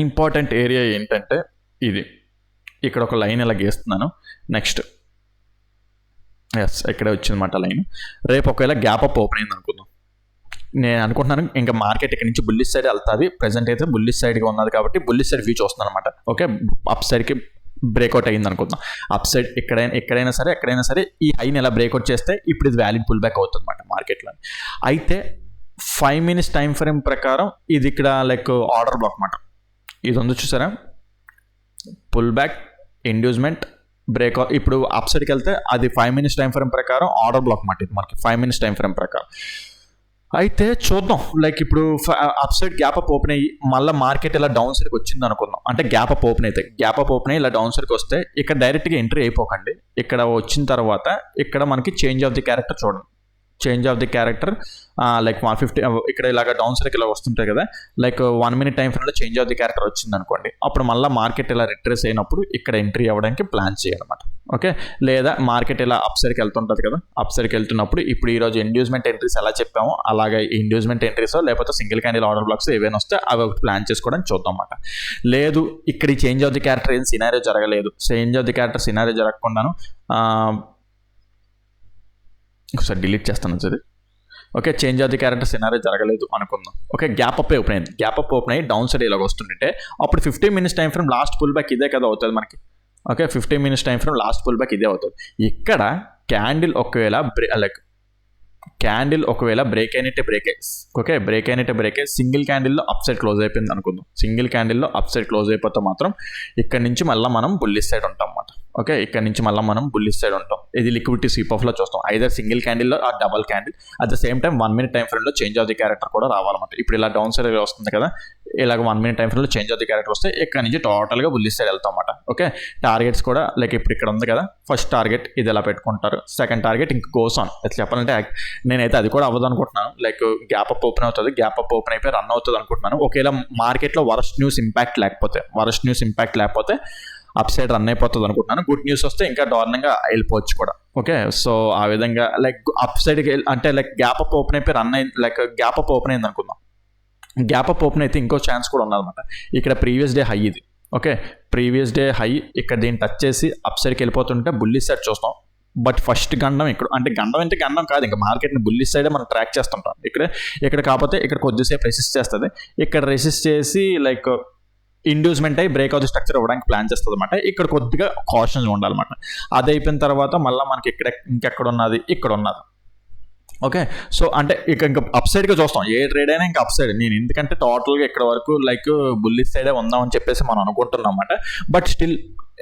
S1: ఇంపార్టెంట్ ఏరియా ఏంటంటే ఇది, ఇక్కడ ఒక లైన్ ఇలా గీస్తున్నాను. నెక్స్ట్ ఇక్కడే వచ్చిందన్నమాట లైన్. రేపు ఒకవేళ గ్యాప్ అప్ ఓపెన్ అయింది అనుకుందాం. నేను అనుకుంటున్నాను ఇంకా మార్కెట్ ఇక్కడ నుంచి బుల్లిష్ సైడ్ వెళ్తుంది. ప్రెజెంట్ అయితే బుల్లిష్ సైడ్గా ఉన్నది కాబట్టి బుల్లిష్ సైడ్ వ్యూ చూస్తున్నాను అనమాట. ఓకే, అప్ సైడ్కి బ్రేక్అవుట్ అయ్యింది అనుకుందాం. అప్ సైడ్ ఎక్కడైనా సరే ఈ హైని ఎలా బ్రేక్అవుట్ చేస్తే ఇప్పుడు ఇది వ్యాలిడ్ పుల్ బ్యాక్ అవుతుంది అనమాట మార్కెట్లో. అయితే 5 minutes టైం ఫ్రేమ్ ప్రకారం ఇది ఇక్కడ ఆర్డర్ బ్లాక్ అన్నమాట. ఇది ఉంది చూసారా, పుల్ బ్యాక్, ఇండ్యూస్మెంట్ బ్రేక్. ఇప్పుడు అప్ సైడ్కి వెళ్తే అది 5 minutes టైం ఫ్రేమ్ ప్రకారం ఆర్డర్ బ్లాక్ మాట, ఇది మనకి 5 minutes టైం ఫ్రేమ్ ప్రకారం. అయితే చూద్దాం, లైక్ ఇప్పుడు up side gap up open అయ్యి మళ్ళీ మార్కెట్ ఇలా డౌన్ సైడ్కి వచ్చింది అనుకుందాం. అంటే గ్యాప్ అప్ ఓపెన్ అయితే, గ్యాప్ అప్ ఓపెన్ అయ్యి ఇలా డౌన్ సైడ్కి వస్తే ఇక్కడ డైరెక్ట్గా ఎంట్రీ అయిపోకండి. ఇక్కడ వచ్చిన తర్వాత ఇక్కడ మనకి చేంజ్ ఆఫ్ ది క్యారెక్టర్ చూడండి. Change of the character like 150 ఇక్కడ ఇలాగ డౌన్ సైడ్కి ఇలా వస్తుంటాయి కదా, లైక్ 1 minute టైం ఫ్రేమ్లో చేంజ్ ఆఫ్ ది క్యారెక్టర్ వచ్చింది అనుకోండి. అప్పుడు మళ్ళీ మార్కెట్ ఇలా రిట్రేస్ అయినప్పుడు ఇక్కడ ఎంట్రీ అవ్వడానికి ప్లాన్ చేయాలన్నమాట. ఓకే, లేదా మార్కెట్ ఇలా అప్ సైడ్కి వెళ్తుంటుంది కదా, అప్ సైడ్కి వెళ్తున్నప్పుడు ఇప్పుడు ఈరోజు ఇండ్యూస్మెంట్ ఎంట్రీస్ ఎలా చెప్పామో అలాగే ఇండ్యూస్మెంట్ ఎంట్రీస్ లేకపోతే సింగిల్ క్యాండిల్ ఆర్డర్ బ్లాక్స్ ఏవైనా వస్తే అవి ఒకటి ప్లాన్ చేసుకోవడానికి చూద్దాం అన్నమాట. లేదు ఇక్కడ ఈ చేంజ్ ఆఫ్ ది క్యారెక్టర్ ఏం సినారియో జరగలేదు, change of the character scenario జరగకుండాను ఒకసారి డిలీట్ చేస్తాను sir. Okay, change of the character scenario జరగలేదు అనుకుందాం. ఓకే, గ్యాప్ అప్ ఓపెన్ అయింది, గ్యాప్ అప్ ఓపెన్ అయ్యి డౌన్ సైడ్ ఇలాగ వస్తుంటే అప్పుడు 15 minutes time frame last pull back ఇదే కదా అవుతుంది మనకి. Okay, 15 minutes time frame last pull back ఇదే అవుతుంది. ఇక్కడ క్యాండిల్ ఒకవేళ బ్రేక్ అయినట్టే బ్రేక్ అయ్యి, ఓకే బ్రేక్ అయినట్టే బ్రేక్ అయ్యి సింగిల్ క్యాండిల్లో అప్ సైడ్ క్లోజ్ అయిపోయింది అనుకుందాం. సింగిల్ క్యాండిల్లో అప్ సైడ్ క్లోజ్ అయిపోతే మాత్రం ఇక్కడ నుంచి మళ్ళీ మనం బుల్లిష్ సైడ్ ఉంటాం అన్నమాట. ఓకే, ఇక్కడ నుంచి మళ్ళీ మనం బుల్లిష్ సైడ్ ఉంటాం. ఇది లిక్విడిటీ స్వీప్ ఆఫ్లో చూస్తాం, ఐదర్ సింగిల్ క్యాండిల్లో ఆ double candle. At the same time 1 minute time ఫ్రేమ్లో చేంజ్ ఆఫ్ ది క్యారెక్టర్ కూడా రావాలన్నమాట. ఇప్పుడు ఇలా డౌన్ సైడ్ వస్తుంది కదా, ఇలాగ 1 minute టైం ఫ్రేమ్లో చేంజ్ ఆఫ్ ది క్యారెక్టర్ వస్తే ఇక్కడ నుంచి టోటల్గా బుల్లిష్ సైడ్ వెళ్తాం అన్నమాట. ఓకే, టార్గెట్స్ కూడా లైక్ ఇప్పుడు ఇక్కడ ఉంది కదా, ఫస్ట్ టార్గెట్ ఇది ఎలా పెట్టుకుంటారు, సెకండ్ టార్గెట్ ఇంక గోస్ ఆన్. ఎట్లా చెప్పాలంటే నేనైతే అది కూడా అవ్వదు అనుకుంటున్నాను. లైక్ గ్యాప్ అప్ ఓపెన్ అవుతుంది, గ్యాప్ అప్ ఓపెన్ అయిపోయి రన్ అవుతుంది అనుకుంటున్నాను. ఒకవేళ మార్కెట్లో వరస్ట్ న్యూస్ ఇంపాక్ట్ లేకపోతే అప్ సైడ్ రన్ అయిపోతుంది అనుకుంటున్నాను. గుడ్ న్యూస్ వస్తే ఇంకా దారుణంగా వెళ్ళిపోవచ్చు కూడా. ఓకే, సో ఆ విధంగా లైక్ అప్ సైడ్కి అంటే లైక్ గ్యాప్ అప్ ఓపెన్ అయిపోయి రన్ అయింది, లైక్ గ్యాప్ అప్ ఓపెన్ అయింది అనుకుందాం. గ్యాప్ అప్ ఓపెన్ అయితే ఇంకో ఛాన్స్ కూడా ఉన్నదన్నమాట. ఇక్కడ ప్రీవియస్ డే హై ఇది. ఓకే, ప్రీవియస్ డే హై ఇక్కడ దీన్ని టచ్ చేసి అప్ సైడ్కి వెళ్ళిపోతుంటే బుల్లిష్ సైడ్ చూస్తాం. బట్ ఫస్ట్ గండం ఇక్కడ, అంటే గండం కాదు, ఇంకా మార్కెట్ని బుల్లిష్ సైడే మనం ట్రాక్ చేస్తుంటాం. ఇక్కడ కాకపోతే ఇక్కడ కొద్దిసేపు రెసిస్ట్ చేస్తుంది, ఇక్కడ రెసిస్ట్ చేసి లైక్ ఇండ్యూస్మెంట్ అయ్యి బ్రేక్ అవుట్ స్ట్రక్చర్ ఇవ్వడానికి ప్లాన్ చేస్తుంది అనమాట. ఇక్కడ కొద్దిగా కాషన్ ఉండాలన్నమాట. అది అయిపోయిన తర్వాత మళ్ళీ మనకి ఇంకెక్కడ ఉన్నది, ఇక్కడ ఉన్నది. ఓకే, సో అంటే ఇంకా అప్ సైడ్గా చూస్తాం, ఏ ట్రేడ్ అయినా ఇంకా అప్ సైడ్. నేను ఎందుకంటే టోటల్గా ఇక్కడ వరకు లైక్ బుల్లిష్ సైడే ఉందామని చెప్పేసి మనం అనుకుంటున్నాం అన్నమాట. బట్ స్టిల్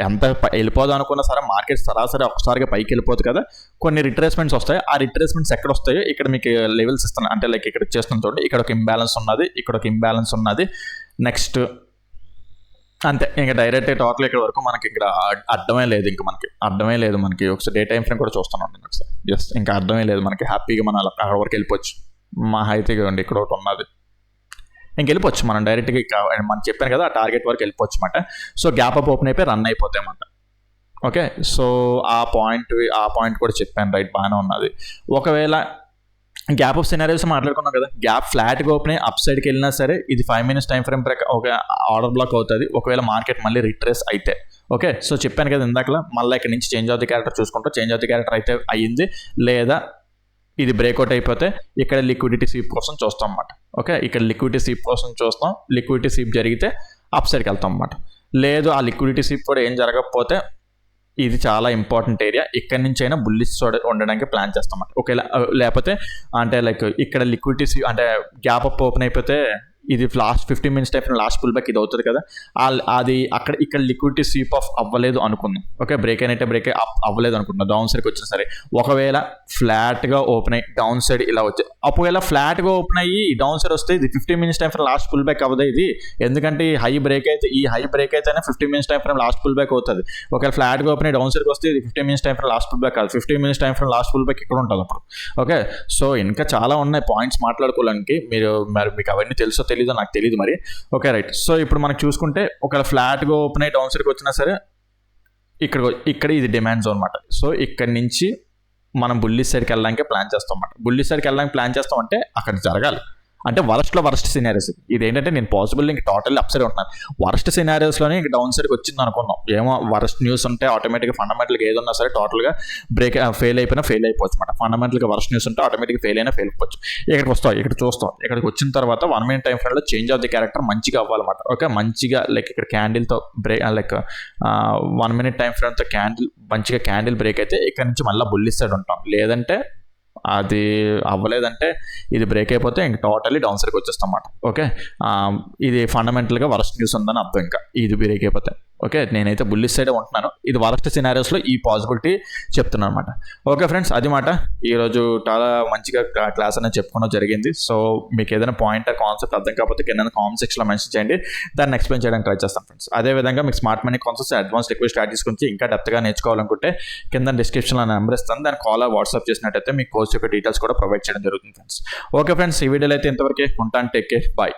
S1: ఎంత వెళ్ళిపోదాం అనుకున్నా సరే మార్కెట్ సరాసరి ఒకసారిగా పైకి వెళ్ళిపోదు కదా, కొన్ని రిట్రేస్మెంట్స్ వస్తాయి. ఆ రిట్రేస్మెంట్స్ ఎక్కడ వస్తాయో ఇక్కడ మీకు లెవెల్స్ ఇస్తాను. అంటే లైక్ ఇక్కడ ఇచ్చేస్తున్నాను చూడండి, ఇక్కడ ఒక ఇంబ్యాలెన్స్ ఉన్నది, నెక్స్ట్ అంతే. ఇంకా డైరెక్ట్ టోటల్ ఇక్కడ వరకు మనకి ఇక్కడ అర్థమే లేదు మనకి ఒకసారి డే టైం ఫ్రేమ్ కూడా చూస్తున్నాం ఒకసారి. జస్ట్ ఇంకా అర్థమే లేదు మనకి, హ్యాపీగా మనం అక్కడ వరకు వెళ్ళిపోవచ్చు. మా అయితే ఇవ్వండి ఇక్కడ ఒకటి ఉన్నది, ఇంక వెళ్ళిపోవచ్చు మనం డైరెక్ట్గా. మనం చెప్పాను కదా ఆ టార్గెట్ వరకు వెళ్ళిపోవచ్చు అన్నమాట. సో గ్యాప్ అప్ ఓపెన్ అయిపోయి రన్ అయిపోతాయి అన్నమాట. ఓకే, సో ఆ పాయింట్ కూడా చెప్పాను, రైట్, బాగానే ఉన్నది. ఒకవేళ గ్యాప్ ఆఫ్ సినారియోస్ మాట్లాడుకున్నాం కదా, గ్యాప్ ఫ్లాట్గా ఓపెన్ అయ్యి అప్ సైడ్కి వెళ్ళినా సరే ఇది 5 minutes టైం ఫ్రేమ్ ఒక ఆర్డర్ బ్లాక్ అవుతుంది ఒకవేళ మార్కెట్ మళ్ళీ రిట్రేస్ అయితే. ఓకే, సో చెప్పాను కదా ఇందాకలా, మళ్ళీ ఇక్కడ నుంచి చేంజ్ ఆఫ్ ది క్యారెక్టర్ చూసుకుంటా, చేంజ్ ఆఫ్ ది క్యారెక్టర్ అయితే అయ్యింది, లేదా ఇది బ్రేక్అవుట్ అయిపోతే ఇక్కడ లిక్విడిటీ స్వీప్ కోసం చూస్తాం అన్నమాట. ఓకే, ఇక్కడ లిక్విడిటీ స్వీప్ జరిగితే అప్ సైడ్కి వెళ్తాం అన్నమాట. లేదు ఆ లిక్విడిటీ స్వీప్ కూడా ఏం జరగకపోతే ఇది చాలా ఇంపార్టెంట్ ఏరియా, ఇక్కడ నుంచి అయినా బుల్లిష్ ఉండడానికి ప్లాన్ చేస్తాం అన్నమాట. ఓకే, లేకపోతే అంటే లైక్ ఇక్కడ లిక్విడిటీ అంటే గ్యాప్ అప్ ఓపెన్ అయిపోతే ఇది last 15 minutes time last pull back ఇది అవుతుంది కదా, అది ఇక్కడ లిక్విడిటీ స్వీప్ ఆఫ్ అవ్వలేదు అనుకుందాం. ఓకే, బ్రేక్ అవ్వలేదు అనుకుంటున్నాం, డౌన్ సైడ్కి వచ్చినా సరే. ఒకవేళ ఫ్లాట్గా ఓపెన్ అయ్యి డౌన్ సైడ్ ఇలా వచ్చి, ఒకవేళ ఫ్లాట్గా ఓపెన్ అయ్యి డౌన్ సైడ్ వస్తే ఇది 15 minutes time frame last pull back అవ్వదు ఇది, ఎందుకంటే ఈ హై బ్రేక్ అయితేనే 15 minutes time frame last pull back అవుతుంది. ఒకవేళ ఫ్లాట్గా ఓపెన్ అయ్యి డౌన్ సైడ్కి వస్తే ఇది 15 minutes time frame last pull back కాదు, 15 minutes time frame last pull back ఇక్కడ ఉంటుంది అప్పుడు. ఓకే, సో ఇంకా చాలా ఉన్నాయి పాయింట్స్ మాట్లాడుకోవడానికి, మీకు అవన్నీ తెలుసో తెలీదో నాకు తెలియదు మరి. Okay, right. సో ఇప్పుడు మనకు చూసుకుంటే ఒకవేళ ఫ్లాట్గా ఓపెన్ అయ్యి డౌన్ సైడ్కి వచ్చినా సరే ఇక్కడ ఇది డిమాండ్ జోన్ అనమాట. సో ఇక్కడ నుంచి మనం బుల్లిష్ సైడ్కి వెళ్ళడానికి ప్లాన్ చేస్తాం అన్నమాట. బుల్లిష్ సైడ్కి వెళ్ళడానికి ప్లాన్ చేస్తాం అంటే అక్కడ జరగాలి, అంటే వరస్ట్ సినారియోస్. ఇది ఏంటంటే నేను పాసిబుల్ ఇంక టోటల్లీ అప్ సైడ్ ఉంటున్నాను. వరస్ట్ సినారియోస్లోనే ఇంక డౌన్ సైడ్కి వచ్చింది అనుకుందాం. ఏమో వరస్ట్ న్యూస్ ఉంటే ఆటోమేటిక్గా ఫండమెంటల్గా ఏదన్నా సరే టోటల్గా ఫెయిల్ అయిపోవచ్చు అనమాట. ఫండమెంటల్గా వరస్ట్ న్యూస్ ఉంటే ఆటోమేటిక్గా ఫెయిల్ అయిపోవచ్చు. ఇక్కడికి వస్తాం, ఇక్కడ చూస్తాం, ఇక్కడికి వచ్చిన తర్వాత 1 minute టైం ఫ్రేమ్లో చేంజ్ ఆఫ్ ది క్యారెక్టర్ మంచిగా అవ్వాలన్నమాట. ఓకే, మంచిగా లైక్ ఇక్కడ క్యాండిల్తో లైక్ 1 minute టైం ఫ్రేమ్తో మంచిగా క్యాండిల్ బ్రేక్ అయితే ఇక్కడ నుంచి మళ్ళీ బుల్లిష్ సైడ్ ఉంటాం. లేదంటే అది అవ్వలేదంటే ఇది బ్రేక్ అయిపోతే ఇంక టోటల్లీ డౌన్ సైడ్కి వచ్చేస్తాం అన్నమాట. ఓకే, ఇది ఫండమెంటల్గా వరస్ట్ న్యూస్ ఉందని అర్థం, ఇంకా ఇది బ్రేక్ అయిపోతే. ఓకే, నేనైతే బుల్లిష్ సైడే ఉంటున్నాను. ఇది వరస్ట్ సినారియోస్లో ఈ పాసిబిలిటీ చెప్తున్నాను అనమాట. ఓకే ఫ్రెండ్స్, అది మాట. ఈరోజు చాలా మంచిగా క్లాస్ అనేది చెప్పుకోవడం జరిగింది. సో మీకు ఏదైనా పాయింట్ కాన్సెప్ట్ అర్థం కాకపోతే కింద కామెంట్ సెక్షన్లో మెన్షన్ చేయండి, దాన్ని ఎక్స్ప్లెయిన్ చేయడానికి ట్రై చేస్తాను ఫ్రెండ్స్. అదేవిధంగా మీకు smart money concepts, advance liquid strategies గురించి ఇంకా డెప్త్గా నేర్చుకోవాలనుకుంటే కింద డిస్క్రిప్షన్లో నెంబర్ ఇస్తాను, దాన్ని కాల్ వాట్సాప్ చేసినట్టయితే మీకు కోర్స్ యొక్క డీటెయిల్స్ కూడా ప్రొవైడ్ చేయడం జరుగుతుంది ఫ్రెండ్స్. ఓకే ఫ్రెండ్స్, ఈ వీడియోలో అయితే ఇంతవరకే ఉంటాను. Take care, bye.